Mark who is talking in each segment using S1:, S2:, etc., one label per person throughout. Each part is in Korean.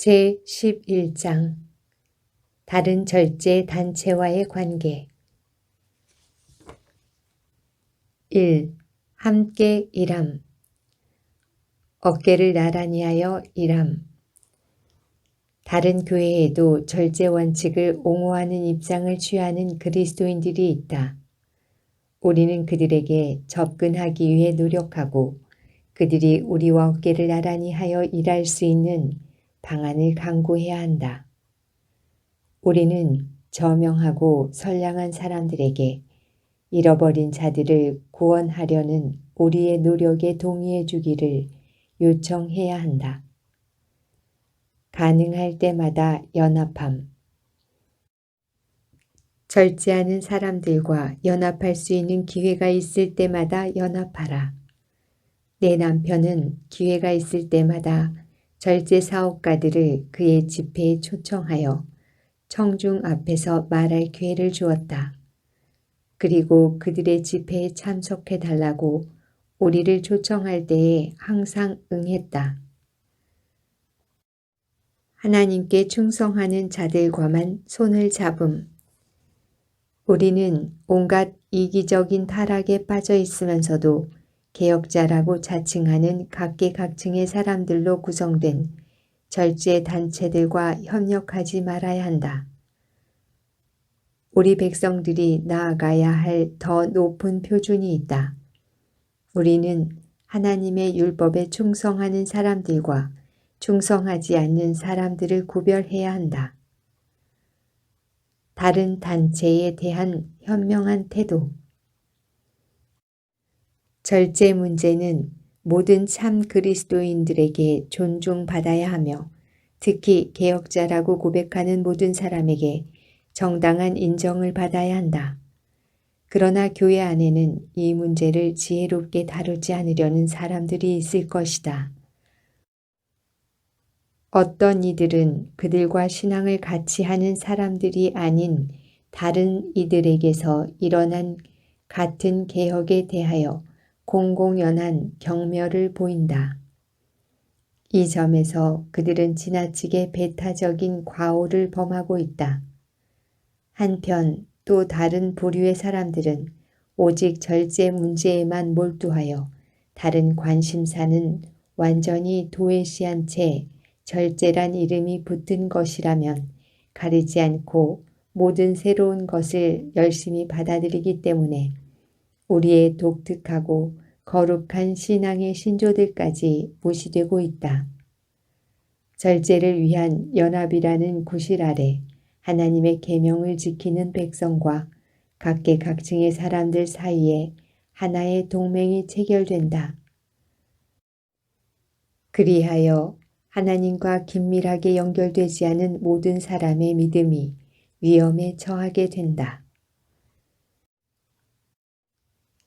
S1: 제11장 다른 절제 단체와의 관계 1. 함께 일함. 어깨를 나란히 하여 일함. 다른 교회에도 절제 원칙을 옹호하는 입장을 취하는 그리스도인들이 있다. 우리는 그들에게 접근하기 위해 노력하고 그들이 우리와 어깨를 나란히 하여 일할 수 있는 방안을 강구해야 한다. 우리는 저명하고 선량한 사람들에게 잃어버린 자들을 구원하려는 우리의 노력에 동의해 주기를 요청해야 한다. 가능할 때마다 연합함. 절제하는 사람들과 연합할 수 있는 기회가 있을 때마다 연합하라. 내 남편은 기회가 있을 때마다 절제 사업가들을 그의 집회에 초청하여 청중 앞에서 말할 기회를 주었다. 그리고 그들의 집회에 참석해 달라고 우리를 초청할 때에 항상 응했다. 하나님께 충성하는 자들과만 손을 잡음. 우리는 온갖 이기적인 타락에 빠져 있으면서도 개혁자라고 자칭하는 각계각층의 사람들로 구성된 절제 단체들과 협력하지 말아야 한다. 우리 백성들이 나아가야 할 더 높은 표준이 있다. 우리는 하나님의 율법에 충성하는 사람들과 충성하지 않는 사람들을 구별해야 한다. 다른 단체에 대한 현명한 태도. 절제 문제는 모든 참 그리스도인들에게 존중받아야 하며 특히 개혁자라고 고백하는 모든 사람에게 정당한 인정을 받아야 한다. 그러나 교회 안에는 이 문제를 지혜롭게 다루지 않으려는 사람들이 있을 것이다. 어떤 이들은 그들과 신앙을 같이 하는 사람들이 아닌 다른 이들에게서 일어난 같은 개혁에 대하여 공공연한 경멸을 보인다. 이 점에서 그들은 지나치게 배타적인 과오를 범하고 있다. 한편 또 다른 부류의 사람들은 오직 절제 문제에만 몰두하여 다른 관심사는 완전히 도외시한 채 절제란 이름이 붙은 것이라면 가리지 않고 모든 새로운 것을 열심히 받아들이기 때문에 우리의 독특하고 거룩한 신앙의 신조들까지 무시되고 있다. 절제를 위한 연합이라는 구실 아래 하나님의 계명을 지키는 백성과 각계각층의 사람들 사이에 하나의 동맹이 체결된다. 그리하여 하나님과 긴밀하게 연결되지 않은 모든 사람의 믿음이 위험에 처하게 된다.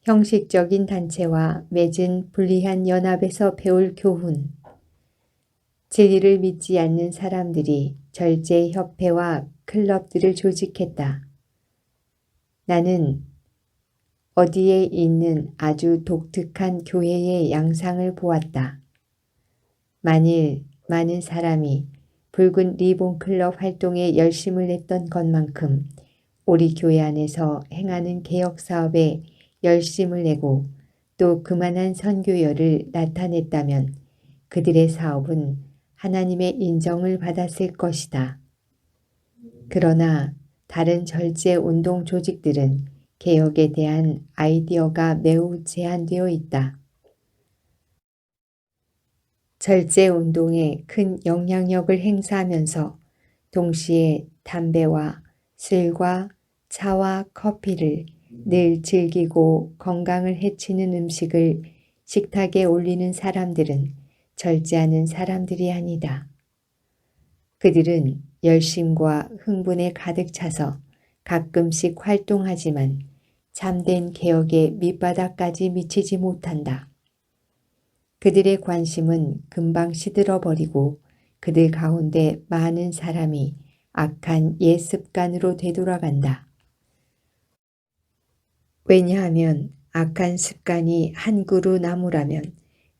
S1: 형식적인 단체와 맺은 불리한 연합에서 배울 교훈. 진리를 믿지 않는 사람들이 절제 협회와 클럽들을 조직했다. 나는 어디에 있는 아주 독특한 교회의 양상을 보았다. 만일 많은 사람이 붉은 리본 클럽 활동에 열심을 냈던 것만큼 우리 교회 안에서 행하는 개혁 사업에 열심을 내고 또 그만한 선교열을 나타냈다면 그들의 사업은 하나님의 인정을 받았을 것이다. 그러나 다른 절제 운동 조직들은 개혁에 대한 아이디어가 매우 제한되어 있다. 절제 운동에 큰 영향력을 행사하면서 동시에 담배와 술과 차와 커피를 늘 즐기고 건강을 해치는 음식을 식탁에 올리는 사람들은 절제하는 사람들이 아니다. 그들은 열심과 흥분에 가득 차서 가끔씩 활동하지만 참된 개혁의 밑바닥까지 미치지 못한다. 그들의 관심은 금방 시들어버리고 그들 가운데 많은 사람이 악한 옛 습관으로 되돌아간다. 왜냐하면 악한 습관이 한 그루 나무라면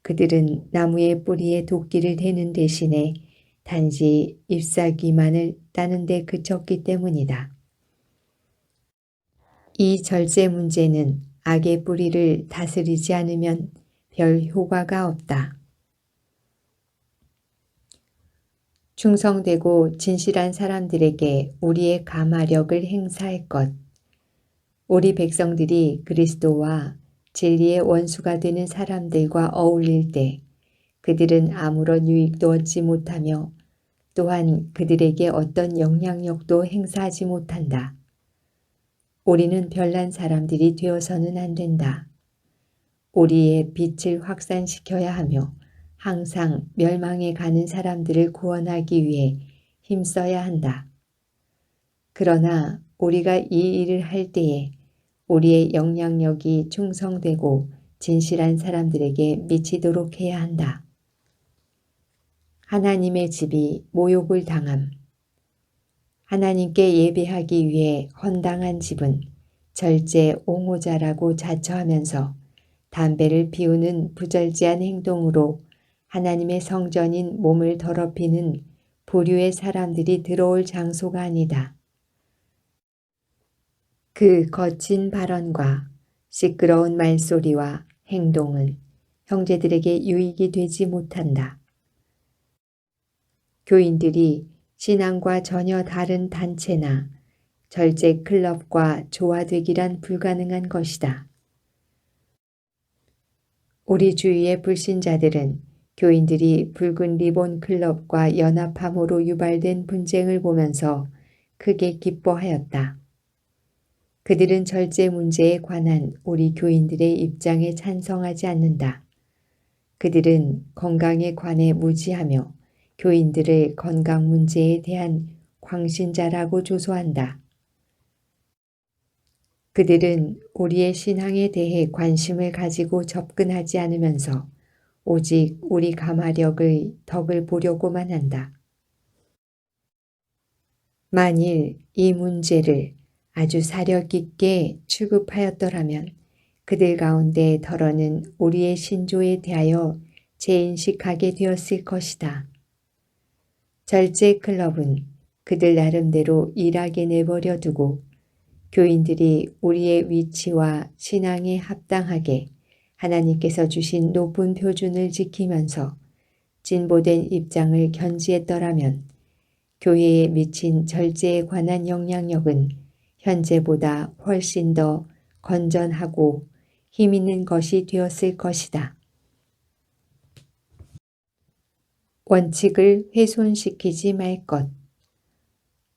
S1: 그들은 나무의 뿌리에 도끼를 대는 대신에 단지 잎사귀만을 따는 데 그쳤기 때문이다. 이 절제 문제는 악의 뿌리를 다스리지 않으면 별 효과가 없다. 충성되고 진실한 사람들에게 우리의 감화력을 행사할 것. 우리 백성들이 그리스도와 진리의 원수가 되는 사람들과 어울릴 때 그들은 아무런 유익도 얻지 못하며 또한 그들에게 어떤 영향력도 행사하지 못한다. 우리는 별난 사람들이 되어서는 안 된다. 우리의 빛을 확산시켜야 하며 항상 멸망에 가는 사람들을 구원하기 위해 힘써야 한다. 그러나 우리가 이 일을 할 때에 우리의 영향력이 충성되고 진실한 사람들에게 미치도록 해야 한다. 하나님의 집이 모욕을 당함. 하나님께 예배하기 위해 헌당한 집은 절제 옹호자라고 자처하면서 담배를 피우는 부절제한 행동으로 하나님의 성전인 몸을 더럽히는 부류의 사람들이 들어올 장소가 아니다. 그 거친 발언과 시끄러운 말소리와 행동은 형제들에게 유익이 되지 못한다. 교인들이 신앙과 전혀 다른 단체나 절제 클럽과 조화되기란 불가능한 것이다. 우리 주위의 불신자들은 교인들이 붉은 리본 클럽과 연합함으로 유발된 분쟁을 보면서 크게 기뻐하였다. 그들은 절제 문제에 관한 우리 교인들의 입장에 찬성하지 않는다. 그들은 건강에 관해 무지하며 교인들을 건강 문제에 대한 광신자라고 조소한다. 그들은 우리의 신앙에 대해 관심을 가지고 접근하지 않으면서 오직 우리 감화력의 덕을 보려고만 한다. 만일 이 문제를 아주 사려 깊게 취급하였더라면 그들 가운데 덜어는 우리의 신조에 대하여 재인식하게 되었을 것이다. 절제 클럽은 그들 나름대로 일하게 내버려 두고 교인들이 우리의 위치와 신앙에 합당하게 하나님께서 주신 높은 표준을 지키면서 진보된 입장을 견지했더라면 교회에 미친 절제에 관한 영향력은 현재보다 훨씬 더 건전하고 힘있는 것이 되었을 것이다. 원칙을 훼손시키지 말 것.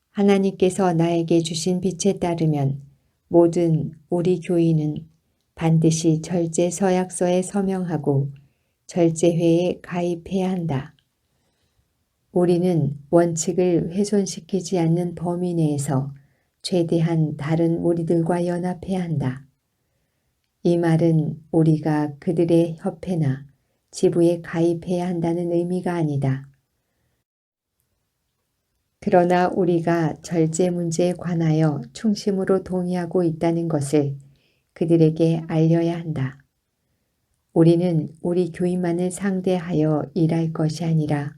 S1: 하나님께서 나에게 주신 빛에 따르면 모든 우리 교인은 반드시 절제 서약서에 서명하고 절제회에 가입해야 한다. 우리는 원칙을 훼손시키지 않는 범위 내에서 최대한 다른 무리들과 연합해야 한다. 이 말은 우리가 그들의 협회나 지부에 가입해야 한다는 의미가 아니다. 그러나 우리가 절제 문제에 관하여 충심으로 동의하고 있다는 것을 그들에게 알려야 한다. 우리는 우리 교인만을 상대하여 일할 것이 아니라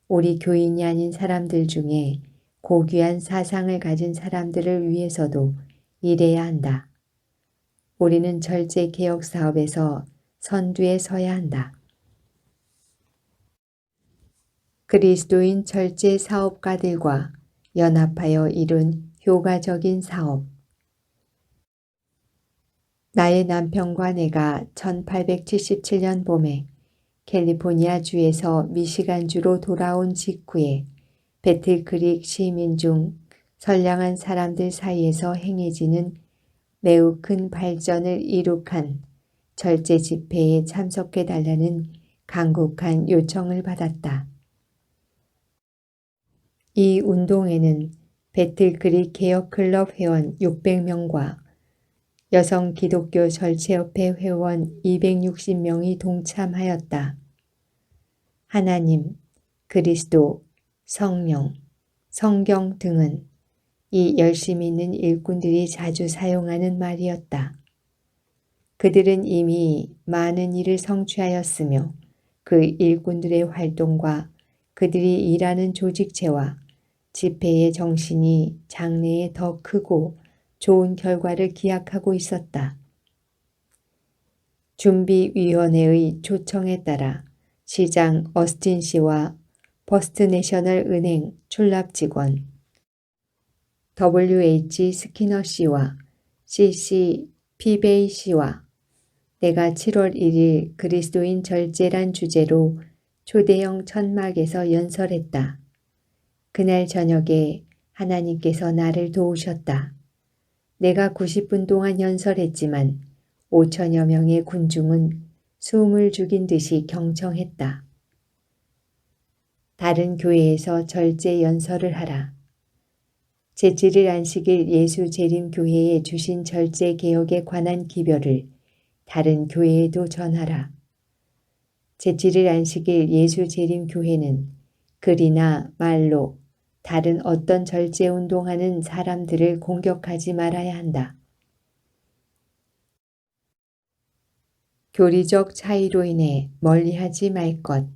S1: 우리 교인이 아닌 사람들 중에 고귀한 사상을 가진 사람들을 위해서도 일해야 한다. 우리는 절제 개혁 사업에서 선두에 서야 한다. 그리스도인 절제 사업가들과 연합하여 이룬 효과적인 사업. 나의 남편과 내가 1877년 봄에 캘리포니아 주에서 미시간주로 돌아온 직후에 배틀크릭 시민 중 선량한 사람들 사이에서 행해지는 매우 큰 발전을 이룩한 절제 집회에 참석해달라는 간곡한 요청을 받았다. 이 운동에는 배틀크릭 개혁클럽 회원 600명과 여성 기독교 절제협회 회원 260명이 동참하였다. 하나님, 그리스도, 성령, 성경 등은 이 열심히 있는 일꾼들이 자주 사용하는 말이었다. 그들은 이미 많은 일을 성취하였으며 그 일꾼들의 활동과 그들이 일하는 조직체와 집회의 정신이 장래에 더 크고 좋은 결과를 기약하고 있었다. 준비위원회의 초청에 따라 시장 어스틴 씨와 퍼스트 내셔널 은행 출납 직원 WH 스키너 씨와 CC 피베이 씨와 내가 7월 1일 그리스도인 절제란 주제로 초대형 천막에서 연설했다. 그날 저녁에 하나님께서 나를 도우셨다. 내가 90분 동안 연설했지만 5천여 명의 군중은 숨을 죽인 듯이 경청했다. 다른 교회에서 절제 연설을 하라. 제7일 안식일 예수 재림교회에 주신 절제 개혁에 관한 기별을 다른 교회에도 전하라. 제7일 안식일 예수 재림교회는 글이나 말로 다른 어떤 절제 운동하는 사람들을 공격하지 말아야 한다. 교리적 차이로 인해 멀리하지 말 것.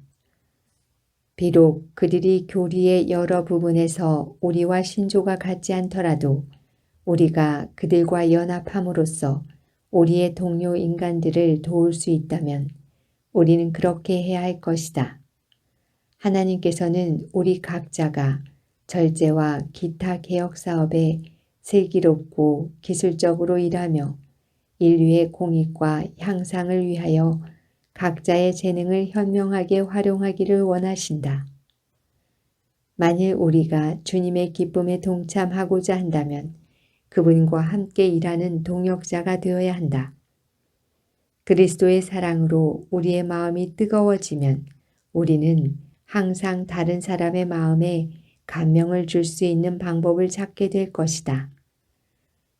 S1: 비록 그들이 교리의 여러 부분에서 우리와 신조가 같지 않더라도 우리가 그들과 연합함으로써 우리의 동료 인간들을 도울 수 있다면 우리는 그렇게 해야 할 것이다. 하나님께서는 우리 각자가 절제와 기타 개혁 사업에 슬기롭고 기술적으로 일하며 인류의 공익과 향상을 위하여 각자의 재능을 현명하게 활용하기를 원하신다. 만일 우리가 주님의 기쁨에 동참하고자 한다면 그분과 함께 일하는 동역자가 되어야 한다. 그리스도의 사랑으로 우리의 마음이 뜨거워지면 우리는 항상 다른 사람의 마음에 감명을 줄 수 있는 방법을 찾게 될 것이다.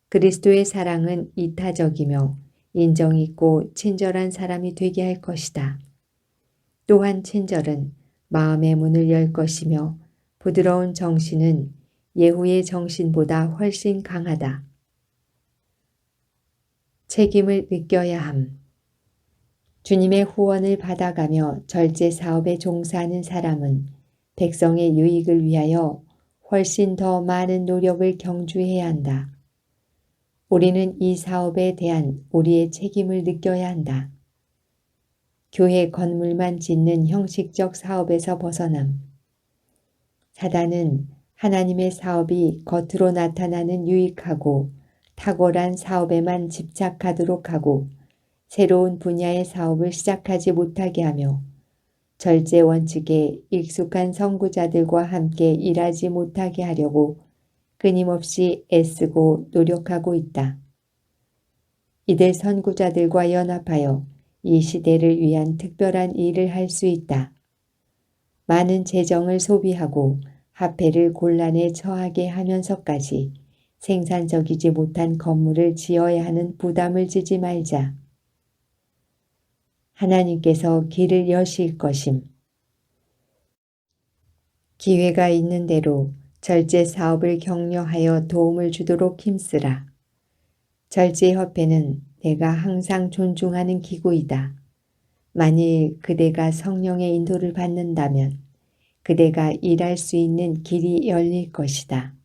S1: 그리스도의 사랑은 이타적이며 인정 있고 친절한 사람이 되게 할 것이다. 또한 친절은 마음의 문을 열 것이며 부드러운 정신은 예후의 정신보다 훨씬 강하다. 책임을 느껴야 함. 주님의 후원을 받아가며 절제 사업에 종사하는 사람은 백성의 유익을 위하여 훨씬 더 많은 노력을 경주해야 한다. 우리는 이 사업에 대한 우리의 책임을 느껴야 한다. 교회 건물만 짓는 형식적 사업에서 벗어남. 사단은 하나님의 사업이 겉으로 나타나는 유익하고 탁월한 사업에만 집착하도록 하고 새로운 분야의 사업을 시작하지 못하게 하며 절제 원칙에 익숙한 선구자들과 함께 일하지 못하게 하려고 끊임없이 애쓰고 노력하고 있다. 이들 선구자들과 연합하여 이 시대를 위한 특별한 일을 할 수 있다. 많은 재정을 소비하고 화폐를 곤란에 처하게 하면서까지 생산적이지 못한 건물을 지어야 하는 부담을 지지 말자. 하나님께서 길을 여실 것임. 기회가 있는 대로 절제 사업을 격려하여 도움을 주도록 힘쓰라. 절제협회는 내가 항상 존중하는 기구이다. 만일 그대가 성령의 인도를 받는다면 그대가 일할 수 있는 길이 열릴 것이다.